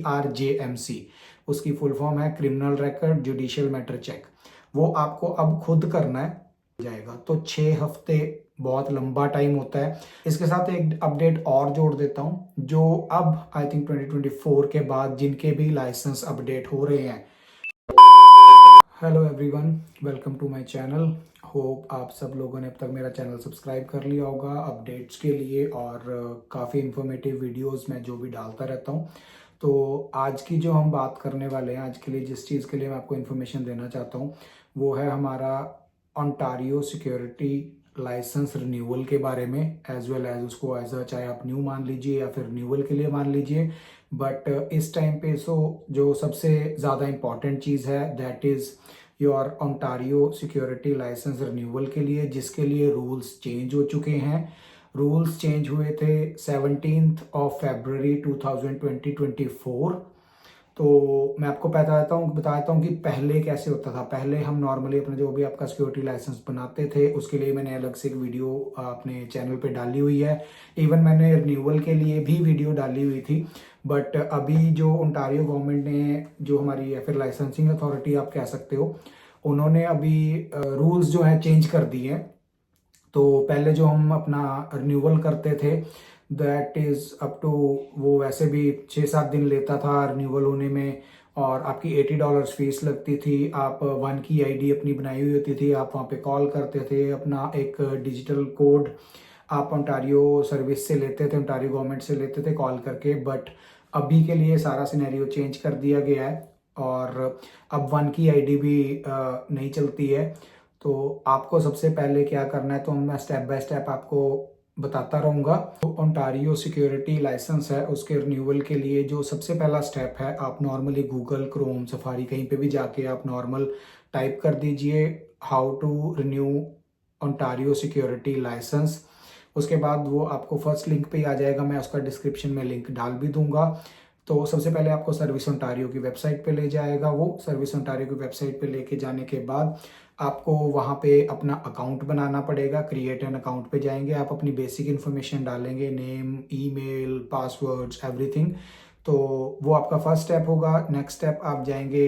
CRJMC, उसकी full form है criminal record judicial matter check. वो आपको अब खुद करना है जाएगा। तो 6 हफ्ते बहुत लंबा टाइम होता है। इसके साथ एक अपडेट और जोड़ देता हूँ, जो अब आई थिंक 2024 के बाद जिनके भी लाइसेंस अपडेट हो रहे हैं। Hello everyone, welcome to my channel. Hope आप सब लोगों ने अब तक मेरा चैनल सब्सक्राइब कर लिया होगा अपडेट्स के लिए, और काफ़ी इन्फॉर्मेटिव वीडियोस मैं जो भी डालता रहता हूँ। तो आज की जो हम बात करने वाले हैं, आज के लिए जिस चीज़ के लिए मैं आपको इन्फॉर्मेशन देना चाहता हूँ, वो है हमारा ओंटारियो सिक्योरिटी लाइसेंस रिन्यूअल के बारे में, एज वेल एज उसको एज अ चाहे आप न्यू मान लीजिए या फिर रिन्यूअल के लिए मान लीजिए। बट इस टाइम पे जो सबसे ज़्यादा इम्पॉर्टेंट चीज़ है that is your Ontario security licence renewal के लिए, जिसके लिए रूल्स चेंज हो चुके हैं। रूल्स चेंज हुए थे 17 फरवरी 2024। तो मैं आपको बता देता हूँ कि पहले कैसे होता था। पहले हम नॉर्मली अपने जो भी आपका सिक्योरिटी लाइसेंस बनाते थे, उसके लिए मैंने अलग से एक वीडियो अपने चैनल पे डाली हुई है। इवन मैंने रिन्यूअल के लिए भी वीडियो डाली हुई थी। बट अभी जो ओंटारियो गवर्नमेंट ने, जो हमारी या फिर लाइसेंसिंग अथॉरिटी आप कह सकते हो, उन्होंने अभी रूल्स जो है चेंज कर दिए हैं। तो पहले जो हम अपना रिन्यूअल करते थे दैट इज़ अप टू, वो वैसे भी 6-7 दिन लेता था रिन्यूअल होने में, और आपकी $80 फीस लगती थी। आप 1 की आईडी अपनी बनाई हुई होती थी, आप वहाँ पे कॉल करते थे, अपना एक डिजिटल कोड आप ओंटारियो सर्विस से लेते थे, ओंटारियो गवर्नमेंट से लेते थे कॉल करके। बट अभी के लिए सारा सिनेरियो चेंज कर दिया गया है, और अब 1 की आईडी भी नहीं चलती है। तो आपको सबसे पहले क्या करना है, तो मैं स्टेप बाय स्टेप आपको बताता रहूँगा। तो ओंटारियो सिक्योरिटी लाइसेंस है, उसके रिन्यूअल के लिए जो सबसे पहला स्टेप है, आप नॉर्मली गूगल क्रोम सफारी कहीं पे भी जाके आप नॉर्मल टाइप कर दीजिए how to renew Ontario security licence. उसके बाद वो आपको फर्स्ट लिंक पे ही आ जाएगा, मैं उसका डिस्क्रिप्शन में लिंक डाल भी दूंगा। तो सबसे पहले आपको सर्विस ओंटारियो की वेबसाइट पे ले जाएगा। वो सर्विस ओंटारियो की वेबसाइट पे लेके जाने के बाद आपको वहाँ पे अपना अकाउंट बनाना पड़ेगा। क्रिएट एन अकाउंट पे जाएंगे, आप अपनी बेसिक इन्फॉर्मेशन डालेंगे, नेम, ईमेल, पासवर्ड्स, एवरीथिंग। तो वो आपका फर्स्ट स्टेप होगा। नेक्स्ट स्टेप आप जाएंगे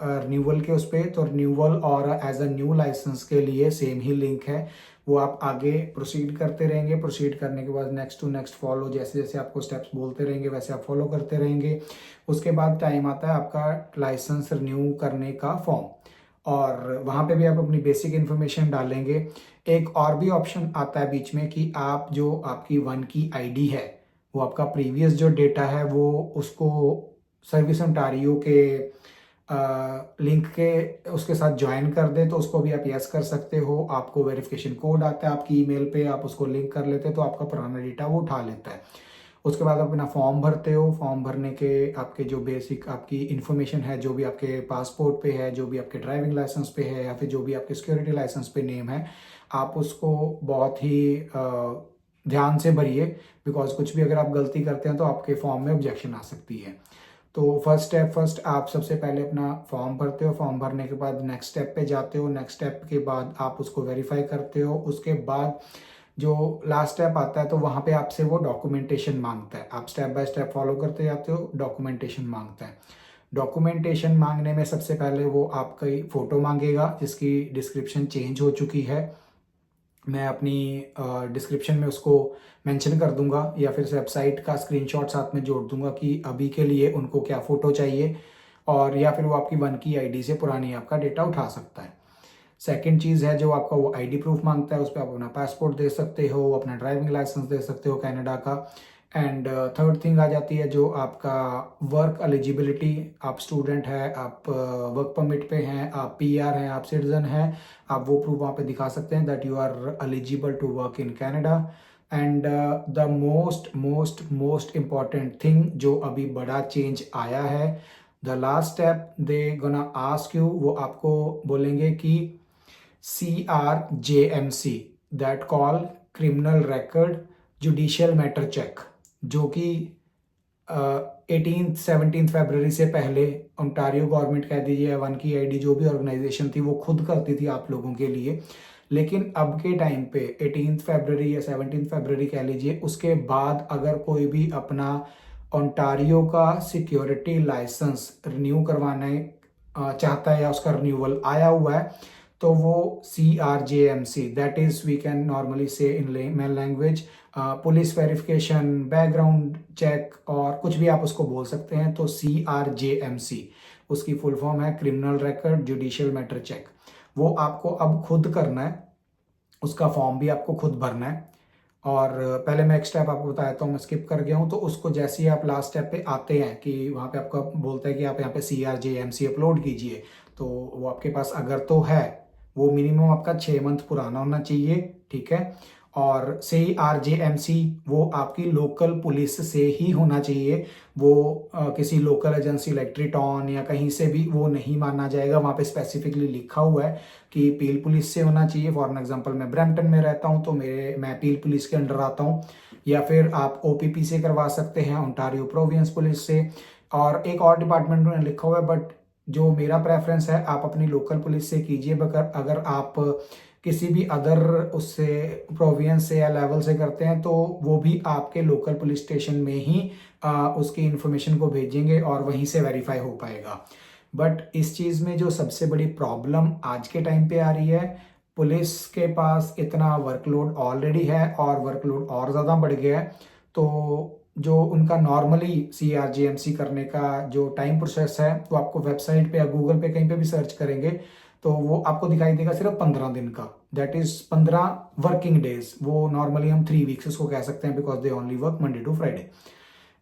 रिन्यूअल के उस पर। तो रिन्यूअल और एज अ न्यू लाइसेंस के लिए सेम ही लिंक है, वो आप आगे प्रोसीड करते रहेंगे। प्रोसीड करने के बाद नेक्स्ट टू नेक्स्ट फॉलो, जैसे जैसे आपको स्टेप्स बोलते रहेंगे वैसे आप फॉलो करते रहेंगे। उसके बाद टाइम आता है आपका लाइसेंस रिन्यू करने का फॉर्म, और वहाँ पे भी आप अपनी बेसिक इन्फॉर्मेशन डालेंगे। एक और भी ऑप्शन आता है बीच में कि आप जो आपकी 1 की आईडी है, वो आपका प्रीवियस जो डेटा है, वो उसको सर्विस ओंटारियो के लिंक के उसके साथ ज्वाइन कर दे, तो उसको भी आप यस कर सकते हो। आपको वेरिफिकेशन कोड आता है आपकी ईमेल पे, आप उसको लिंक कर लेते हो, तो आपका पुराना डेटा वो उठा लेता है। उसके बाद आप अपना फॉर्म भरते हो। फॉर्म भरने के आपके जो बेसिक आपकी इन्फॉर्मेशन है, जो भी आपके पासपोर्ट पे है, जो भी आपके ड्राइविंग लाइसेंस पे है, या फिर जो भी आपके सिक्योरिटी लाइसेंस पे नेम है, आप उसको बहुत ही ध्यान से भरिए। बिकॉज कुछ भी अगर आप गलती करते हैं तो आपके फॉर्म में ऑब्जेक्शन आ सकती है। तो फर्स्ट आप सबसे पहले अपना फॉर्म भरते हो। फॉर्म भरने के बाद नेक्स्ट स्टेप पे जाते हो। नेक्स्ट स्टेप के बाद आप उसको वेरीफाई करते हो। उसके बाद जो लास्ट स्टेप आता है, तो वहाँ पे आपसे वो डॉक्यूमेंटेशन मांगता है। आप स्टेप बाय स्टेप फॉलो करते जाते हो, डॉक्यूमेंटेशन मांगता है। डॉक्यूमेंटेशन मांगने में सबसे पहले वो आपकी फ़ोटो मांगेगा, जिसकी डिस्क्रिप्शन चेंज हो चुकी है। मैं अपनी डिस्क्रिप्शन में उसको मेंशन कर दूंगा, या फिर वेबसाइट का स्क्रीनशॉट साथ में जोड़ दूंगा कि अभी के लिए उनको क्या फ़ोटो चाहिए, और या फिर वो आपकी 1 की आईडी से पुरानी आपका डेटा उठा सकता है। सेकंड चीज़ है, जो आपका वो आईडी प्रूफ मांगता है, उस पर आप अपना पासपोर्ट दे सकते हो, अपना ड्राइविंग लाइसेंस दे सकते हो कनाडा का। एंड थर्ड थिंग आ जाती है जो आपका वर्क एलिजिबिलिटी। आप स्टूडेंट है, आप वर्क परमिट पे हैं, आप पीआर हैं, आप सिटीजन हैं, आप वो प्रूफ वहाँ पे दिखा सकते हैं that you are eligible to work in Canada. And the most most most important thing जो अभी बड़ा चेंज आया है, the last step they gonna ask you, वो आपको बोलेंगे कि CRJMC, that call criminal record judicial matter check, जो कि 17 फरवरी से पहले ओंटारियो गवर्नमेंट कह दीजिए, 1 की आईडी जो भी ऑर्गेनाइजेशन थी वो खुद करती थी आप लोगों के लिए। लेकिन अब के टाइम पे 18 फरवरी या 17 फरवरी कह लीजिए, उसके बाद अगर कोई भी अपना ओंटारियो का सिक्योरिटी लाइसेंस रिन्यू करवाने चाहता है या उसका रिन्यूअल आया हुआ है, तो वो CRJMC, that is we can normally say in main language police verification, background check और कुछ भी आप उसको बोल सकते हैं। तो CRJMC उसकी फुल फॉर्म है criminal record judicial matter check. वो आपको अब खुद करना है, उसका फॉर्म भी आपको खुद भरना है। और पहले मैं एक स्टेप आपको बताया था, मैं स्किप कर गया हूँ। तो उसको जैसे ही आप लास्ट स्टेप पे आते हैं कि वहाँ पे आपका बोलता है कि आप यहाँ पे CRJMC अपलोड कीजिए, तो वो आपके पास अगर तो है, वो मिनिमम आपका 6 मंथ पुराना होना चाहिए, ठीक है। और CRJMC वो आपकी लोकल पुलिस से ही होना चाहिए, वो किसी लोकल एजेंसी लाइक ट्रिटॉन या कहीं से भी वो नहीं माना जाएगा। वहाँ पे स्पेसिफिकली लिखा हुआ है कि पील पुलिस से होना चाहिए। फॉर एग्जांपल मैं ब्रैम्पटन में रहता हूँ तो मैं पील पुलिस के अंडर आता हूँ, या फिर आप OPP से करवा सकते हैं, ओंटारियो प्रोविंस पुलिस से। और एक और डिपार्टमेंट में लिखा हुआ है, बट जो मेरा प्रेफरेंस है आप अपनी लोकल पुलिस से कीजिए। बकर अगर आप किसी भी अदर उससे प्रोविंस से या लेवल से करते हैं तो वो भी आपके लोकल पुलिस स्टेशन में ही उसकी इंफॉर्मेशन को भेजेंगे और वहीं से वेरीफाई हो पाएगा। बट इस चीज़ में जो सबसे बड़ी प्रॉब्लम आज के टाइम पे आ रही है, पुलिस के पास इतना वर्कलोड ऑलरेडी है और वर्कलोड और ज़्यादा बढ़ गया है। तो जो उनका नॉर्मली CRJMC करने का जो टाइम प्रोसेस है, वो आपको वेबसाइट पे या गूगल पे कहीं पे भी सर्च करेंगे तो वो आपको दिखाई देगा सिर्फ 15 दिन का, दैट इज 15 वर्किंग डेज। वो नॉर्मली हम 3 वीक्स उसको कह सकते हैं, because they only work Monday to Friday.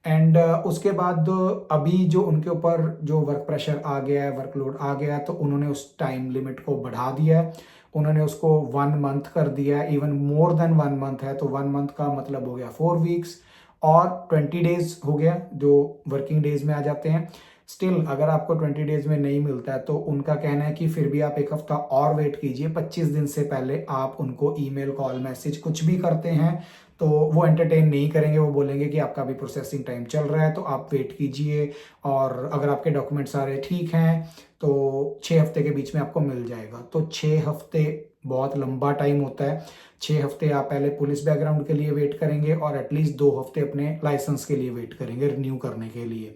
And उसके बाद अभी जो उनके ऊपर जो वर्क प्रेशर आ गया है, वर्कलोड आ गया है, तो उन्होंने उस टाइम लिमिट को बढ़ा दिया है। उन्होंने उसको 1 मंथ कर दिया है, इवन मोर देन 1 मंथ है। तो 1 मंथ का मतलब हो गया 4 वीक्स और 20 डेज हो गया जो वर्किंग डेज में आ जाते हैं। स्टिल अगर आपको 20 डेज में नहीं मिलता है तो उनका कहना है कि फिर भी आप एक हफ्ता और वेट कीजिए। 25 दिन से पहले आप उनको ईमेल, कॉल, मैसेज कुछ भी करते हैं तो वो एंटरटेन नहीं करेंगे। वो बोलेंगे कि आपका भी प्रोसेसिंग टाइम चल रहा है, तो आप वेट कीजिए, और अगर आपके डॉक्यूमेंट सारे ठीक हैं तो 6 हफ्ते के बीच में आपको मिल जाएगा। तो 6 हफ्ते बहुत लंबा टाइम होता है। 6 हफ्ते आप पहले पुलिस बैकग्राउंड के लिए वेट करेंगे और एटलीस्ट 2 हफ्ते अपने लाइसेंस के लिए वेट करेंगे रिन्यू करने के लिए।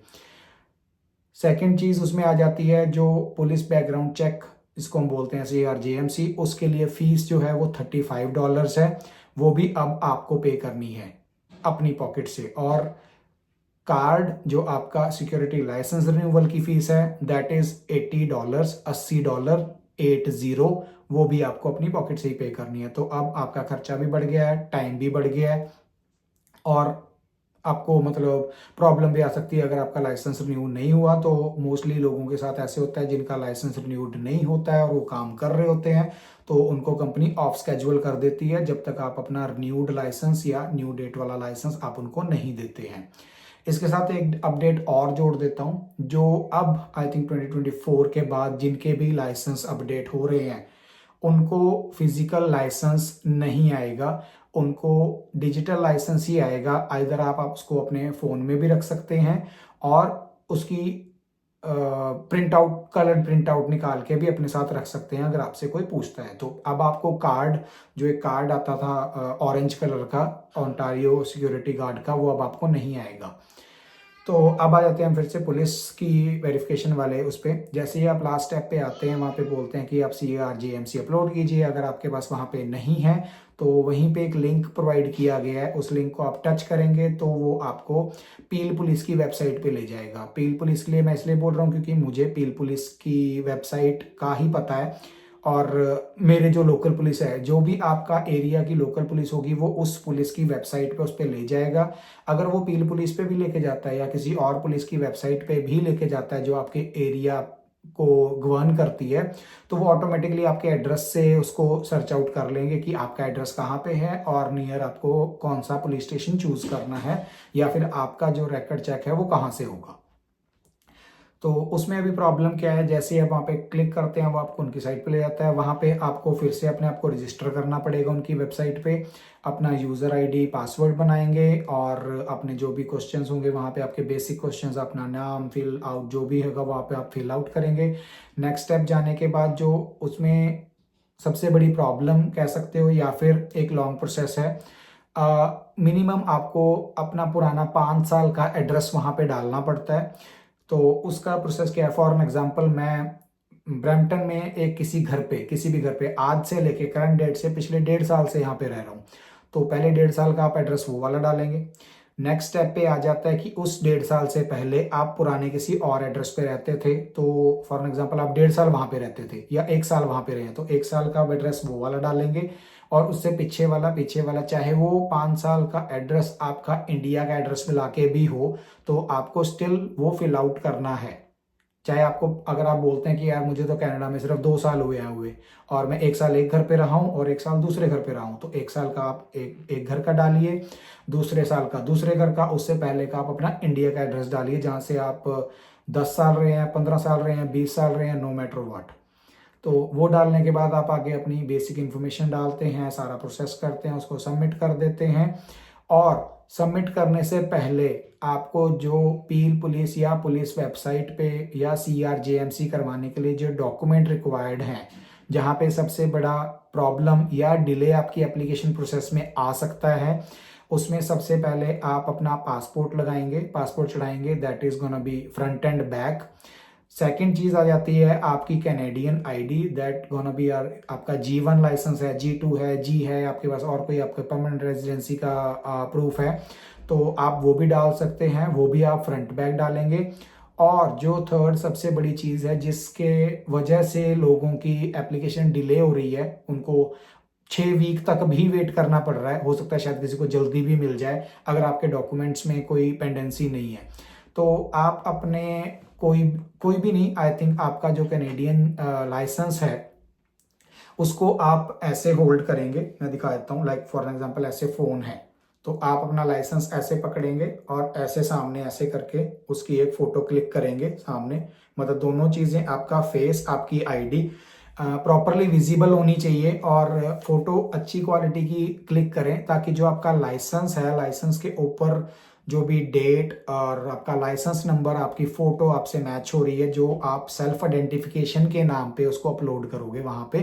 सेकेंड चीज़ उसमें आ जाती है जो पुलिस बैकग्राउंड चेक, इसको हम बोलते हैं CRJMC, उसके लिए फीस जो है वो $35 है। वो भी अब आपको पे करनी है अपनी पॉकेट से। और कार्ड जो आपका सिक्योरिटी लाइसेंस रिन्यूअल की फीस है, दैट इज $80, $80, 80, वो भी आपको अपनी पॉकेट से ही पे करनी है। तो अब आपका खर्चा भी बढ़ गया है, टाइम भी बढ़ गया है, और आपको मतलब प्रॉब्लम भी आ सकती है अगर आपका लाइसेंस रिन्यू नहीं हुआ। तो मोस्टली लोगों के साथ ऐसे होता है जिनका लाइसेंस रिन्यूड नहीं होता है और वो काम कर रहे होते हैं, तो उनको कंपनी ऑफ स्केड्यूल कर देती है जब तक आप अपना रिन्यूड लाइसेंस या न्यू डेट वाला लाइसेंस आप उनको नहीं देते हैं। इसके साथ एक अपडेट और जोड़ देता हूँ, जो अब आई थिंक 2024 के बाद जिनके भी लाइसेंस अपडेट हो रहे हैं उनको फिजिकल लाइसेंस नहीं आएगा, उनको डिजिटल लाइसेंस ही आएगा। आइदर आप उसको अपने फ़ोन में भी रख सकते हैं और उसकी print out, colour print out निकाल के भी अपने साथ रख सकते हैं अगर आपसे कोई पूछता है तो। अब आपको कार्ड, जो एक कार्ड आता था ऑरेंज कलर का ओंटारियो सिक्योरिटी गार्ड का, वो अब आपको नहीं आएगा। तो अब आ जाते हैं हम फिर से पुलिस की वेरिफिकेशन वाले उस पर। जैसे ही आप लास्ट स्टेप पे आते हैं, वहाँ पे बोलते हैं कि आप CRJMC अपलोड कीजिए। अगर आपके पास वहाँ पे नहीं है तो वहीं पे एक लिंक प्रोवाइड किया गया है, उस लिंक को आप टच करेंगे तो वो आपको पील पुलिस की वेबसाइट पे ले जाएगा। पील पुलिस के लिए मैं इसलिए बोल रहा हूँ क्योंकि मुझे पील पुलिस की वेबसाइट का ही पता है, और मेरे जो लोकल पुलिस है, जो भी आपका एरिया की लोकल पुलिस होगी वो उस पुलिस की वेबसाइट पे उस पर ले जाएगा। अगर वो पील पुलिस पे भी लेके जाता है या किसी और पुलिस की वेबसाइट पे भी लेके जाता है जो आपके एरिया को गवर्न करती है, तो वो ऑटोमेटिकली आपके एड्रेस से उसको सर्च आउट कर लेंगे कि आपका एड्रेस कहाँ पे है और नियर आपको कौन सा पुलिस स्टेशन चूज करना है, या फिर आपका जो रिकॉर्ड चेक है वो कहाँ से होगा। तो उसमें अभी प्रॉब्लम क्या है, जैसे ही आप वहाँ पे क्लिक करते हैं वो आपको उनकी साइट पे ले जाता है। वहाँ पे आपको फिर से अपने आप को रजिस्टर करना पड़ेगा उनकी वेबसाइट पे, अपना यूज़र आईडी पासवर्ड बनाएंगे और अपने जो भी क्वेश्चंस होंगे वहाँ पे, आपके बेसिक क्वेश्चंस, अपना नाम फिल आउट जो भी होगा वहाँ पे आप फिल आउट करेंगे। नेक्स्ट स्टेप जाने के बाद जो उसमें सबसे बड़ी प्रॉब्लम कह सकते हो या फिर एक लॉन्ग प्रोसेस है, मिनिमम आपको अपना पुराना 5 साल का एड्रेस वहाँ पे डालना पड़ता है। तो उसका प्रोसेस क्या है, फॉर एन एग्जांपल मैं ब्रैम्पटन में एक किसी भी घर पे आज से लेके करंट डेट से पिछले 1.5 साल से यहाँ पे रह रहा हूँ। तो पहले 1.5 साल का आप एड्रेस वो वाला डालेंगे। नेक्स्ट स्टेप पे आ जाता है कि उस 1.5 साल से पहले आप पुराने किसी और एड्रेस पे रहते थे। तो फॉर एग्जांपल आप 1.5 साल वहाँ पे रहते थे या 1 साल वहाँ पे रहे, तो 1 साल का एड्रेस वो वाला डालेंगे। और उससे पीछे वाला चाहे वो 5 साल का एड्रेस आपका इंडिया का एड्रेस मिला के भी हो, तो आपको स्टिल वो फिल आउट करना है। चाहे आपको, अगर आप बोलते हैं कि यार मुझे तो कनाडा में सिर्फ 2 साल हुए और मैं 1 साल एक घर पे रहा हूँ और 1 साल दूसरे घर पे रहा हूँ, तो 1 साल का आप एक घर का डालिए, दूसरे साल का दूसरे घर का, उससे पहले का आप अपना इंडिया का एड्रेस डालिए जहाँ से आप 10 साल रहे हैं, 15 साल रहे हैं, 20 साल रहे हैं, नो मैटर व्हाट। तो वो डालने के बाद आप आगे अपनी बेसिक इन्फॉर्मेशन डालते हैं, सारा प्रोसेस करते हैं, उसको सबमिट कर देते हैं। और सबमिट करने से पहले आपको जो पील पुलिस या पुलिस वेबसाइट पे या CRJMC करवाने के लिए जो डॉक्यूमेंट रिक्वायर्ड हैं, जहाँ पे सबसे बड़ा प्रॉब्लम या डिले आपकी एप्लीकेशन प्रोसेस में आ सकता है, उसमें सबसे पहले आप अपना पासपोर्ट लगाएंगे, पासपोर्ट चढ़ाएंगे, that is gonna be front and back. Second चीज आ जाती है आपकी Canadian ID, that gonna be आपका G1 लाइसेंस है, G2 है, G है आपके पास, और कोई आपके परमानेंट रेजिडेंसी का प्रूफ है तो आप वो भी डाल सकते हैं, वो भी आप फ्रंट बैक डालेंगे। और जो थर्ड सबसे बड़ी चीज है जिसके वजह से लोगों की एप्लीकेशन डिले हो रही है, उनको 6 वीक तक भी वेट करना पड़ रहा है, हो सकता है शायद किसी को जल्दी भी मिल जाए अगर आपके डॉक्यूमेंट्स में कोई पेंडेंसी नहीं है। तो आप अपने कोई कोई भी नहीं, आई थिंक आपका जो कैनेडियन लाइसेंस है उसको आप ऐसे होल्ड करेंगे, मैं दिखा देता हूँ, लाइक फॉर एग्जांपल ऐसे फोन है, तो आप अपना लाइसेंस ऐसे पकड़ेंगे और ऐसे सामने ऐसे करके उसकी एक फोटो क्लिक करेंगे सामने, मतलब दोनों चीजें, आपका फेस, आपकी आईडी प्रॉपरली विजिबल होनी चाहिए और फोटो अच्छी क्वालिटी की क्लिक करें, ताकि जो आपका लाइसेंस है, लाइसेंस के ऊपर जो भी डेट और आपका लाइसेंस नंबर, आपकी फोटो आपसे मैच हो रही है, जो आप सेल्फ आइडेंटिफिकेशन के नाम पे उसको अपलोड करोगे वहां पे,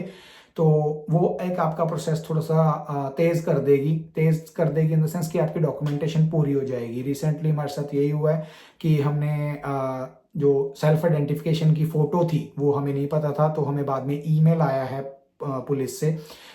तो वो एक आपका प्रोसेस थोड़ा सा तेज कर देगी इन द सेंस कि आपकी डॉक्यूमेंटेशन पूरी हो जाएगी। रिसेंटली हमारे साथ यही हुआ है कि हमने जो सेल्फ आइडेंटिफिकेशन की फोटो थी वो हमें नहीं पता था, तो हमें बाद में ईमेल आया है पुलिस से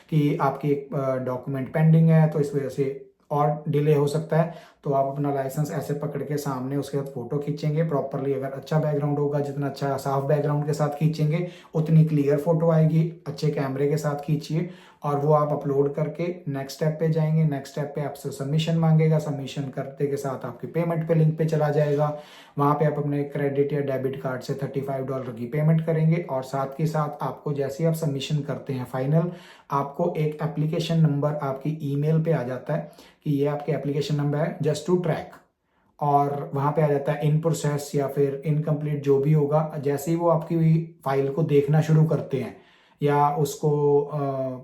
कि आपकी एक डॉक्यूमेंट पेंडिंग है, तो इस वजह से और डिले हो सकता है। तो आप अपना लाइसेंस ऐसे पकड़ के सामने उसके साथ फोटो खींचेंगे प्रॉपरली, अगर अच्छा बैकग्राउंड होगा, जितना अच्छा साफ बैकग्राउंड के साथ खींचेंगे उतनी क्लियर फोटो आएगी, अच्छे कैमरे के साथ खींचिए और वो आप अपलोड करके नेक्स्ट स्टेप पे जाएंगे। नेक्स्ट स्टेप पे आपसे सबमिशन मांगेगा, सबमिशन करते के साथ आपकी पेमेंट पे लिंक पे चला जाएगा, वहां पे आप अपने क्रेडिट या डेबिट कार्ड से $35 की पेमेंट करेंगे और साथ के साथ आपको जैसे ही आप सबमिशन करते हैं फाइनल, आपको एक एप्लीकेशन नंबर आपकी ईमेल पे आ जाता है कि ये आपके एप्लीकेशन नंबर है जस्ट टू ट्रैक, और वहां पे आ जाता है इन प्रोसेस या फिर इनकम्प्लीट जो भी होगा। जैसे ही वो आपकी फाइल को देखना शुरू करते हैं या उसको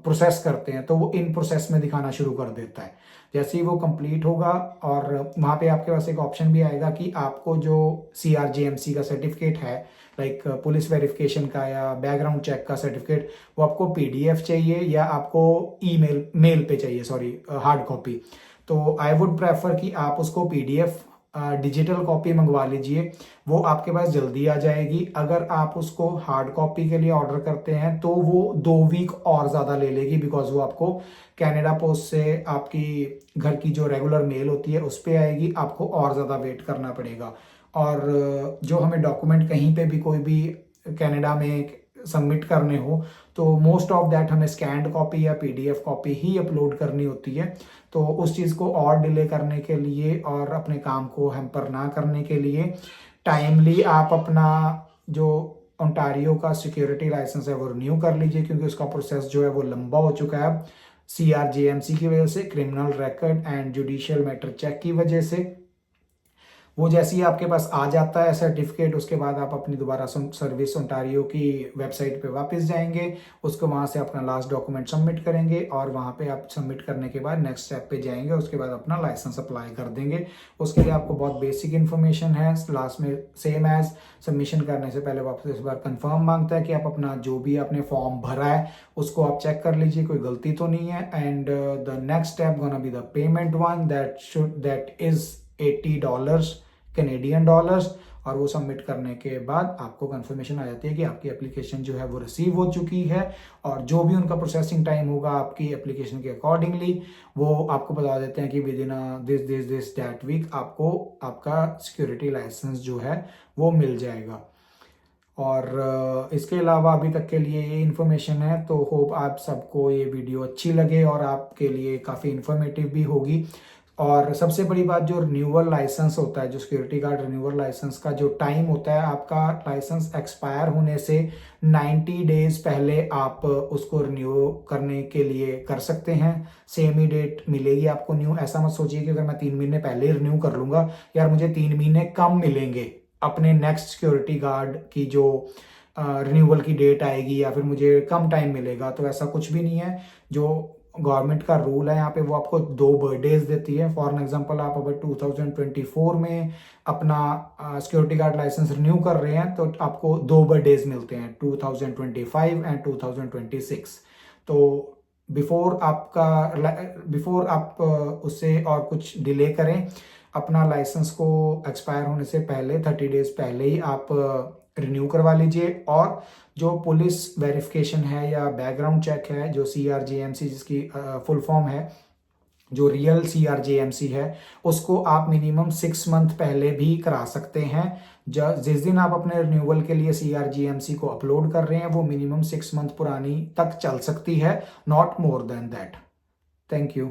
प्रोसेस करते हैं तो वो इन प्रोसेस में दिखाना शुरू कर देता है। जैसे ही वो कंप्लीट होगा और वहां पे आपके पास एक ऑप्शन भी आएगा कि आपको जो CRJMC का सर्टिफिकेट है, लाइक पुलिस वेरिफिकेशन का या बैकग्राउंड चेक का सर्टिफिकेट, वो आपको PDF चाहिए या आपको मेल पे चाहिए, सॉरी, हार्ड कॉपी। तो आई वुड प्रेफर कि आप उसको PDF डिजिटल कॉपी मंगवा लीजिए, वो आपके पास जल्दी आ जाएगी। अगर आप उसको हार्ड कॉपी के लिए ऑर्डर करते हैं तो वो 2 वीक और ज़्यादा ले लेगी, बिकॉज वो आपको कनाडा पोस्ट से आपकी घर की जो रेगुलर मेल होती है उस पर आएगी, आपको और ज़्यादा वेट करना पड़ेगा। और जो हमें डॉक्यूमेंट कहीं पे भी कोई भी कनाडा में सबमिट करने हो तो मोस्ट ऑफ दैट हमें स्कैंड कॉपी या PDF कॉपी ही अपलोड करनी होती है। तो उस चीज़ को और डिले करने के लिए और अपने काम को हैम्पर ना करने के लिए टाइमली आप अपना जो ओंटारियो का सिक्योरिटी लाइसेंस है वो रिन्यू कर लीजिए, क्योंकि उसका प्रोसेस जो है वो लंबा हो चुका है CRJMC की वजह से, criminal record and judicial matter check की वजह से। वो जैसे ही आपके पास आ जाता है सर्टिफिकेट, उसके बाद आप अपनी दोबारा सर्विस ओंटारियो की वेबसाइट पे वापस जाएंगे, उसको वहाँ से अपना लास्ट डॉक्यूमेंट सबमिट करेंगे और वहाँ पे आप सबमिट करने के बाद नेक्स्ट स्टेप पे जाएंगे, उसके बाद अपना लाइसेंस अप्लाई कर देंगे। उसके लिए आपको बहुत बेसिक इन्फॉर्मेशन है, लास्ट में सेम एज सबमिशन करने से पहले वापस इस बार कंफर्म मांगता है कि आप अपना जो भी आपने फॉर्म भरा है उसको आप चेक कर लीजिए, कोई गलती तो नहीं है। And the next step gonna be the payment one, that is $80 Canadian dollars. और वो सबमिट करने के बाद आपको कंफर्मेशन आ जाती है कि आपकी एप्लीकेशन जो है वो रिसीव हो चुकी है, और जो भी उनका प्रोसेसिंग टाइम होगा आपकी एप्लीकेशन के अकॉर्डिंगली वो आपको बता देते हैं कि with in this that week आपको आपका सिक्योरिटी लाइसेंस जो है वो मिल जाएगा। और इसके अलावा अभी तक के लिए ये इन्फॉर्मेशन है, तो होप आप सबको ये वीडियो अच्छी लगे और आपके लिए काफ़ी इन्फॉर्मेटिव भी होगी। और सबसे बड़ी बात, जो रिन्यूअल लाइसेंस होता है, जो सिक्योरिटी गार्ड रिन्यूअल लाइसेंस का जो टाइम होता है, आपका लाइसेंस एक्सपायर होने से 90 डेज पहले आप उसको रिन्यू करने के लिए कर सकते हैं। सेम ही डेट मिलेगी आपको न्यू। ऐसा मत सोचिए कि अगर मैं 3 महीने पहले रिन्यू कर लूंगा यार मुझे 3 महीने कम मिलेंगे अपने नेक्स्ट सिक्योरिटी गार्ड की जो रिन्यूअल की डेट आएगी, या फिर मुझे कम टाइम मिलेगा, तो ऐसा कुछ भी नहीं है। जो गवर्नमेंट का रूल है यहाँ पे वो आपको 2 बर्थडेज देती है। फॉर एग्जांपल आप अगर 2024 में अपना सिक्योरिटी गार्ड लाइसेंस रिन्यू कर रहे हैं तो आपको 2 बर्थडेज मिलते हैं, 2025 एंड 2026। तो बिफोर आप उससे और कुछ डिले करें, अपना लाइसेंस को एक्सपायर होने से पहले 30 डेज पहले ही आप रिन्यू करवा लीजिए। और जो पुलिस वेरिफिकेशन है या बैकग्राउंड चेक है, जो CRJMC जिसकी फुल फॉर्म है, जो रियल CRJMC है, उसको आप मिनिमम 6 मंथ पहले भी करा सकते हैं। जिस दिन आप अपने रिन्यूअल के लिए CRJMC को अपलोड कर रहे हैं वो मिनिमम 6 मंथ पुरानी तक चल सकती है, not more than that. Thank you.